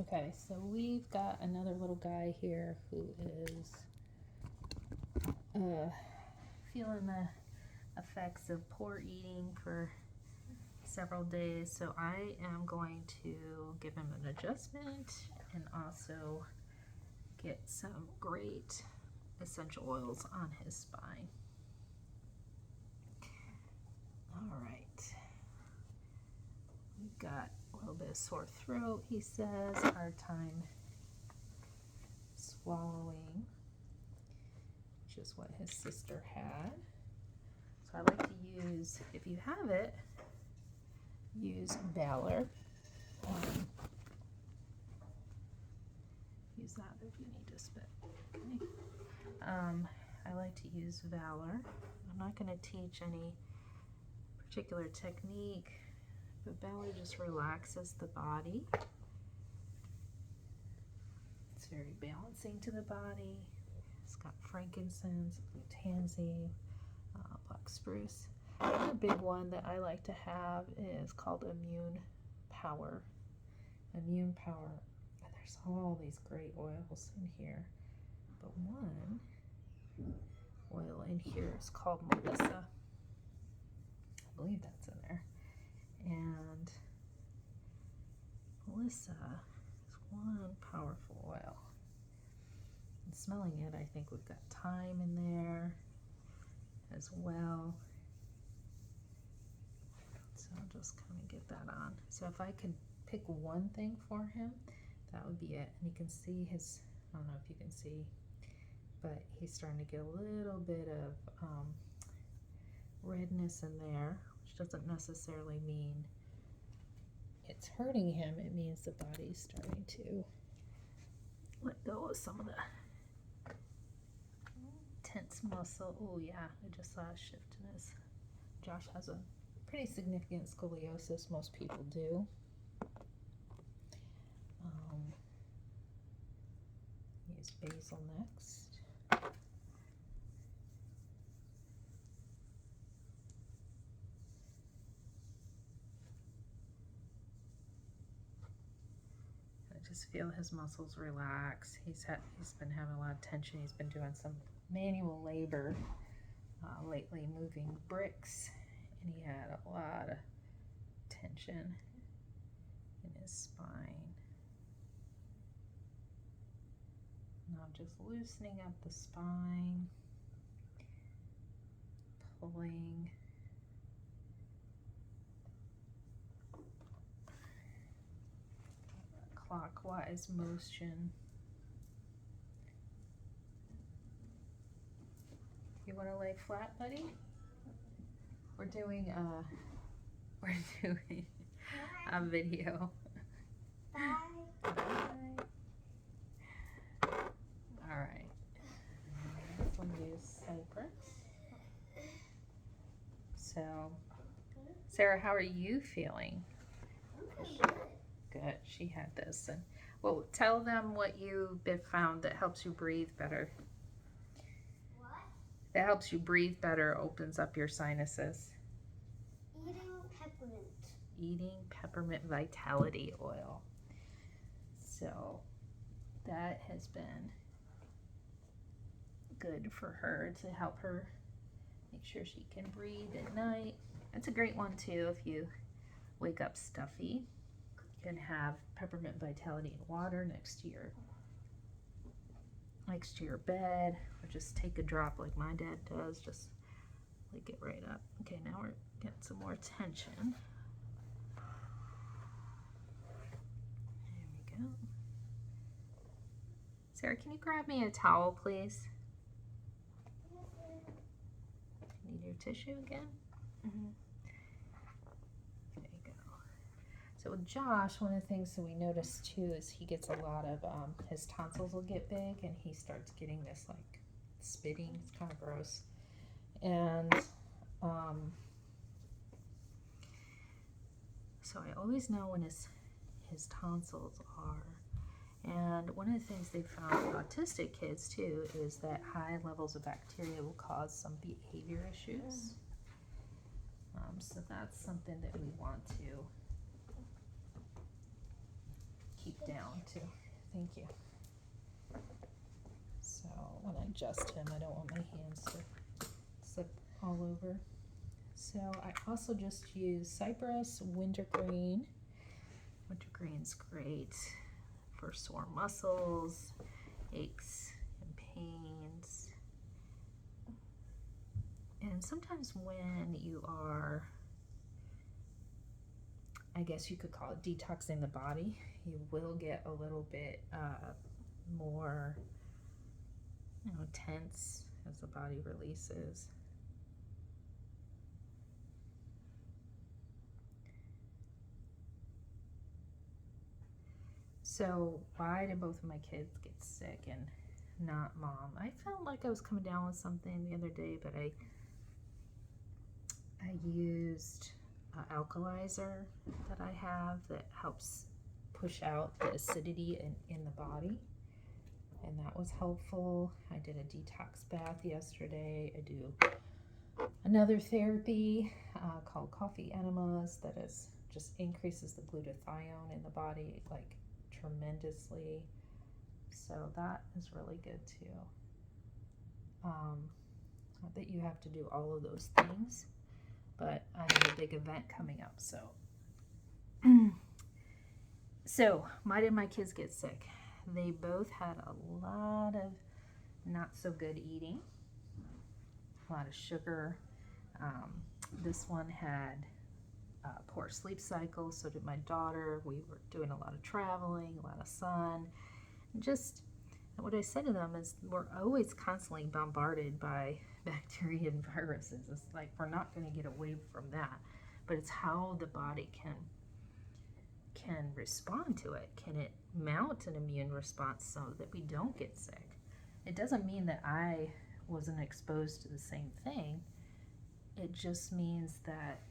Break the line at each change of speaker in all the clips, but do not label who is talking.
Okay, so we've got another little guy here who is feeling the effects of poor eating for several days. So I am going to give him an adjustment and also get some great essential oils on his spine. All right. We've got a little bit of sore throat, he says, hard time swallowing, which is what his sister had. So I like to use, if you have it, use Valor. Use that if you need to spit. Okay. I like to use Valor. I'm not going to teach any particular technique, but Valor just relaxes the body. It's very balancing to the body. It's got frankincense, blue tansy, black spruce. Another big one that I like to have is called Immune Power. Immune Power. And there's all these great oils in here, but one oil in here is called Melissa. I believe that's in there. And Melissa is one powerful oil. And smelling it, I think we've got thyme in there as well. So I'll just kind of get that on. So if I could pick one thing for him, that would be it. And you can see his, I don't know if you can see, but he's starting to get a little bit of redness in there, which doesn't necessarily mean it's hurting him. It means the body's starting to let go of some of the tense muscle. Oh yeah, I just saw a shift in his. Josh has a pretty significant scoliosis. Most people do. Use basil next. Just feel his muscles relax. He's been having a lot of tension. He's been doing some manual labor lately, moving bricks, and he had a lot of tension in his spine. Now I'm just loosening up the spine, pulling. Clockwise motion. You want to lay flat, buddy? We're doing a video. Bye. All right. This one is Cypress. So, Sarah, how are you feeling? Good. She had this. And well, tell them what you've found that helps you breathe better.
What?
That helps you breathe better, opens up your sinuses.
Eating peppermint.
Eating peppermint vitality oil. So that has been good for her to help her make sure she can breathe at night. That's a great one too if you wake up stuffy. You can have peppermint vitality in water next to your bed, or just take a drop like my dad does, just lick it right up. Okay, now we're getting some more tension. There we go. Sarah, can you grab me a towel, please? Need your tissue again? Mm-hmm. There you go. So with Josh, one of the things that we noticed too is he gets a lot of, his tonsils will get big and he starts getting this like spitting. It's kind of gross. And so I always know when his tonsils are. And one of the things they found with autistic kids too is that high levels of bacteria will cause some behavior issues. So that's something that we want to keep down too. Thank you. So when I adjust him, I don't want my hands to slip all over. So I also just use cypress, wintergreen. Wintergreen's great for sore muscles, aches and pains. And sometimes when you are, I guess you could call it detoxing the body, you will get a little bit more, tense as the body releases. So why did both of my kids get sick and not mom? I felt like I was coming down with something the other day, but I used alkalizer that I have that helps push out the acidity in the body, and that was helpful. I did a detox bath yesterday. I do another therapy called coffee enemas that just increases the glutathione in the body like tremendously, so that is really good too. Not that you have to do all of those things, but I have a big event coming up, so so why did my kids get sick? They both had a lot of not so good eating, a lot of sugar. This one had a poor sleep cycle, so did my daughter. We were doing a lot of traveling, a lot of sun. Just what I said to them is we're always constantly bombarded by bacteria and viruses. It's like we're not going to get away from that, but it's how the body can respond to it. Can it mount an immune response so that we don't get sick? It doesn't mean that I wasn't exposed to the same thing. It just means that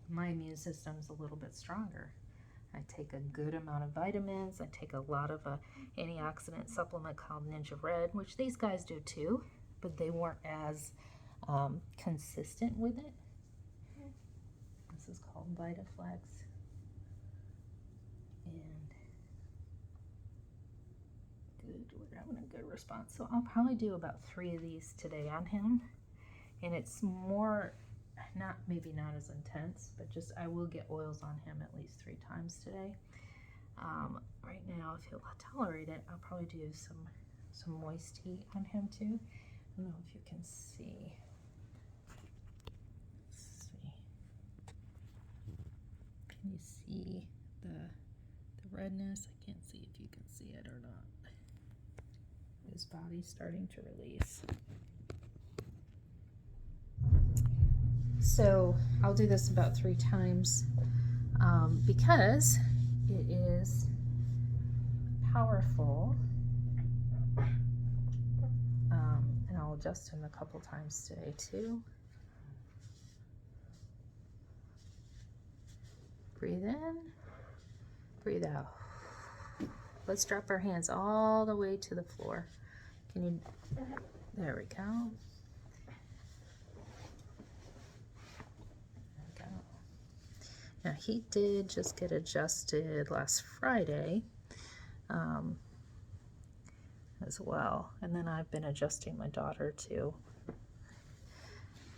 my immune system's a little bit stronger. I take a good amount of vitamins. I take a lot of a antioxidant supplement called Ninja Red, which these guys do too, but they weren't as consistent with it. This is called VitaFlex. And good, we're having a good response. So I'll probably do about 3 of these today on him. And it's more, maybe not as intense, but just I will get oils on him at least 3 times today. Right now, if he'll tolerate it, I'll probably do some moist heat on him too. I don't know if you can see. Let's see. Can you see the redness? I can't see if you can see it or not. His body's starting to release. So I'll do this about 3 times because it is powerful, and I'll adjust him a couple times today too. Breathe in, breathe out. Let's drop our hands all the way to the floor. Can you, there we go. Now he did just get adjusted last Friday as well, and then I've been adjusting my daughter too.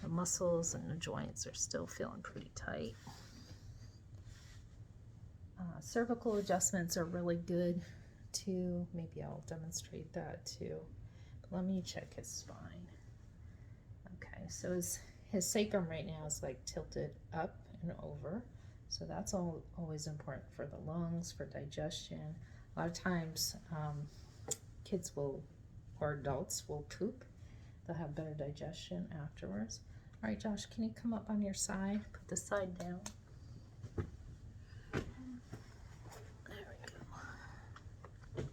The muscles and the joints are still feeling pretty tight. Cervical adjustments are really good too. Maybe I'll demonstrate that too. But let me check his spine. Okay, so his sacrum right now is like tilted up and over. So that's always important for the lungs, for digestion. A lot of times kids will, or adults will poop. They'll have better digestion afterwards. All right, Josh, can you come up on your side? Put the side down. There we go.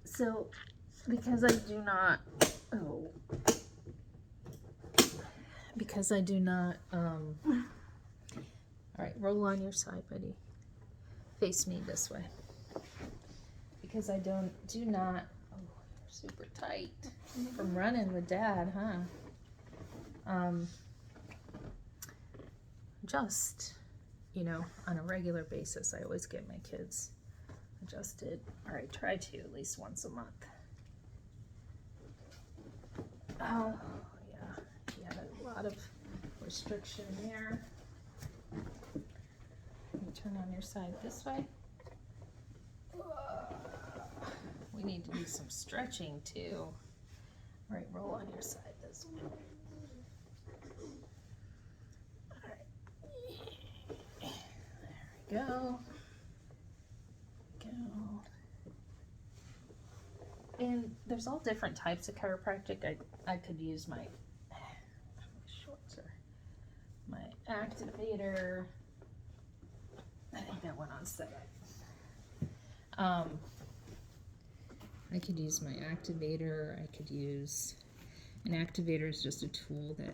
So, because I do not, all right, roll on your side, buddy. Face me this way. Because I do not, super tight from running with Dad, huh? Just you know, on a regular basis. I always get my kids adjusted, or I try to at least once a month. Oh, yeah, he had a lot of restriction there. You turn on your side this way. We need to do some stretching too. All right, roll on your side this way. All right, there we go. And there's all different types of chiropractic. I could use my shorts or my activator. I think that went on set. I could use my activator. I could use an activator is just a tool that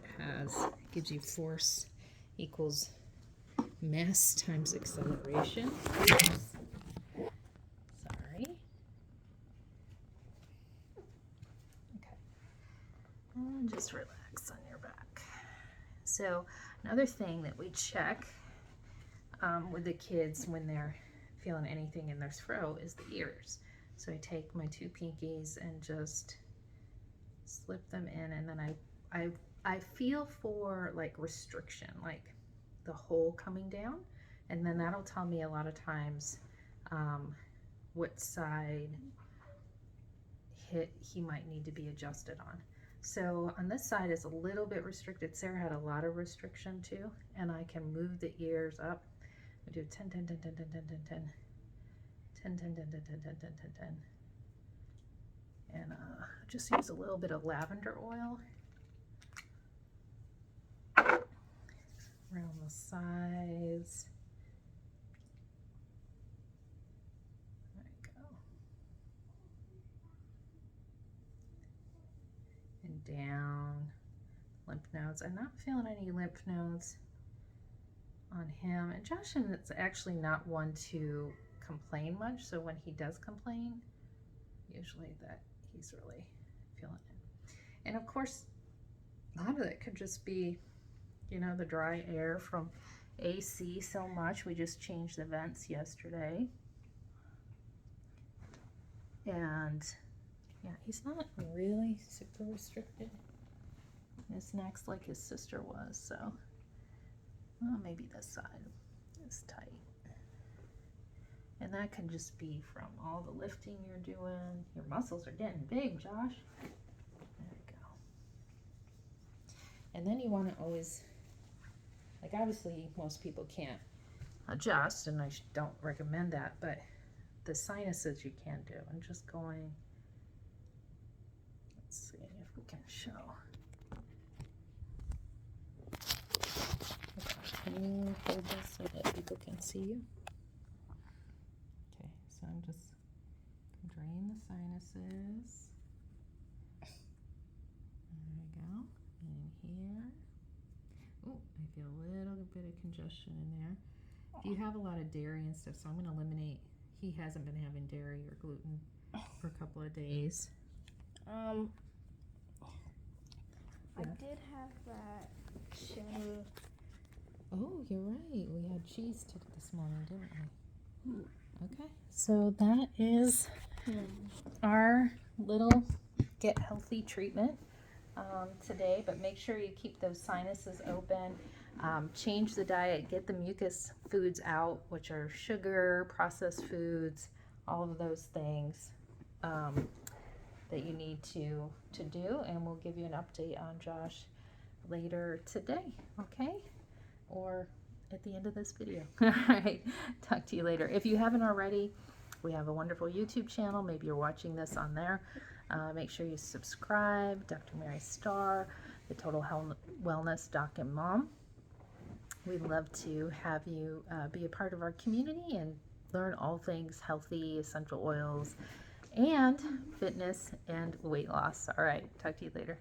gives you force equals mass times acceleration. Sorry. Okay. And just relax on your back. So another thing that we check with the kids when they're feeling anything in their throat is the ears. So I take my two pinkies and just slip them in, and then I feel for like restriction, like the hole coming down, and then that'll tell me a lot of times what side he might need to be adjusted on. So on this side is a little bit restricted. Sarah had a lot of restriction too, and I can move the ears up. We do 10, 10, 10, 10, 10, 10, 10, 10. 10, 10, 10, 10, 10, 10, 10, 10, 10. And just use a little bit of lavender oil around the sides. There we go. And down lymph nodes. I'm not feeling any lymph nodes on him. And Josh is actually not one to complain much, so when he does complain, usually that he's really feeling it. And of course, a lot of it could just be, you know, the dry air from AC so much. We just changed the vents yesterday, and yeah, he's not really super restricted. His neck's like his sister was, so well, maybe this side is tight. And that can just be from all the lifting you're doing. Your muscles are getting big, Josh. There we go. And then you want to always, like obviously most people can't adjust, and I don't recommend that, but the sinuses you can do. I'm just going, let's see if we can show. Can you hold this so that people can see you? Okay, so I'm just drain the sinuses. There we go. And here. Oh, I feel a little bit of congestion in there. If you have a lot of dairy and stuff, so I'm going to eliminate. He hasn't been having dairy or gluten for a couple of days.
I did have that cheddar.
Oh, you're right. We had cheese this morning, didn't we? Okay, so that is our little get healthy treatment today, but make sure you keep those sinuses open. Change the diet, get the mucus foods out, which are sugar, processed foods, all of those things that you need to do, and we'll give you an update on Josh later today, okay? Or at the end of this video. All right, talk to you later. If you haven't already, we have a wonderful YouTube channel. Maybe you're watching this on there. Make sure you subscribe. Dr. Mary Starr, the Total Health Wellness Doc and Mom. We'd love to have you be a part of our community and learn all things healthy, essential oils, and fitness and weight loss. All right, talk to you later.